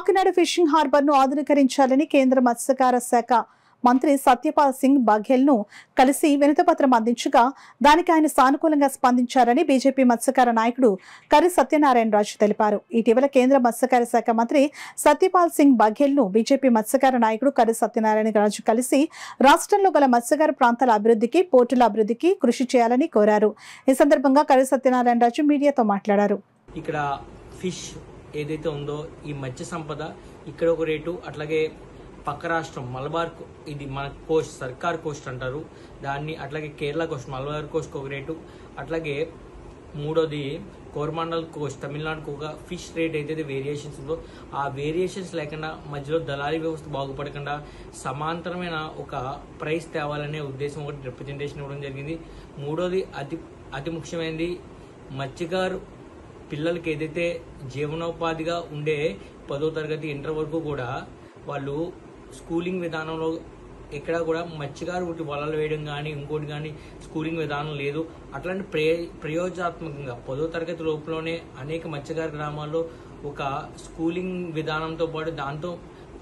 Kakinada fishing harbour ను ఆధునీకరించాలని కేంద్ర మత్స్యకార శాఖ మంత్రి సత్యపాల్ సింగ్ బఘెల్ ను కలిసి వినతిపత్రం అందించగా దానికి ఆయన సానుకూలంగా స్పందించారని బీజేపీ మత్స్యకార నాయకుడు కర్రి సత్యనారాయణరాజు తెలిపారు. ఇటీవల కేంద్ర మత్స్యకార శాఖ మంత్రి సత్యపాల్ సింగ్ బఘెల్ ను బీజేపీ మత్స్యకార నాయకుడు కర్రి సత్యనారాయణరాజు కలిసి రాష్ట్రంలో గల మత్స్యకార ప్రాంతాల అభివృద్ధికి, పోర్టుల అభివృద్ధికి కృషి చేయాలని కోరారు. ఈ సందర్భంగా కర్రి సత్యనారాయణరాజు మీడియాతో మాట్లాడారు. ఇక్కడ ఫిష్ ఏదైతే ఉందో ఈ మత్స్య సంపద ఇక్కడ ఒక రేటు, అట్లాగే పక్క రాష్ట్రం మలబార్, ఇది మన కోస్ట్ సర్కార్ కోస్ట్ అంటారు దాన్ని, అట్లాగే కేరళ కోస్ట్ మలబార్ కోస్ట్ ఒక రేటు, అట్లాగే మూడోది కోరమాండల్ కోస్ట్ తమిళనాడుకు ఒక ఫిష్ రేట్ ఏదైతే వేరియేషన్స్ ఉందో ఆ వేరియేషన్స్ లేకుండా మధ్యలో దళారీ వ్యవస్థ బాగుపడకుండా సమాంతరమైన ఒక ప్రైస్ తేవాలనే ఉద్దేశం ఒకటి రిప్రజెంటేషన్ ఇవ్వడం జరిగింది. మూడోది అతి ముఖ్యమైనది మత్స్యకారు పిల్లలకి ఏదైతే జీవనోపాధిగా ఉండే 10వ తరగతి ఇంటర్ వరకు కూడా వాళ్ళు స్కూలింగ్ విధానంలో ఎక్కడా కూడా మత్స్యకారు వలలు వేయడం కానీ ఇంకోటి కానీ స్కూలింగ్ విధానం లేదు. అట్లాంటి ప్రయోజనాత్మకంగా 10వ తరగతి లోపులోనే అనేక మత్స్యకార గ్రామాల్లో ఒక స్కూలింగ్ విధానంతో పాటు దాంతో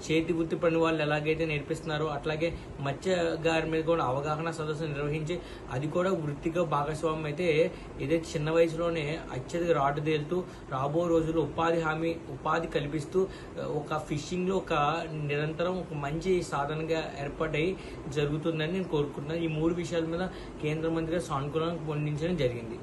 చేతి వృత్తి పని వాళ్ళు ఎలాగైతే నేర్పిస్తున్నారో అట్లాగే మత్స్యగారి మీద కూడా అవగాహన సదస్సు నిర్వహించి అది కూడా వృత్తిగా భాగస్వామ్యం అయితే ఏదైతే చిన్న వయసులోనే అత్యధిక రాటు తేలుతూ రాబో రోజుల్లో ఉపాధి కల్పిస్తూ ఒక ఫిషింగ్ లో ఒక నిరంతరం ఒక మంచి సాధనగా ఏర్పాటై జరుగుతుందని నేను కోరుకుంటున్నాను. ఈ 3 విషయాల మీద కేంద్ర మంత్రిగా సానుకూలంగా స్పందించడం జరిగింది.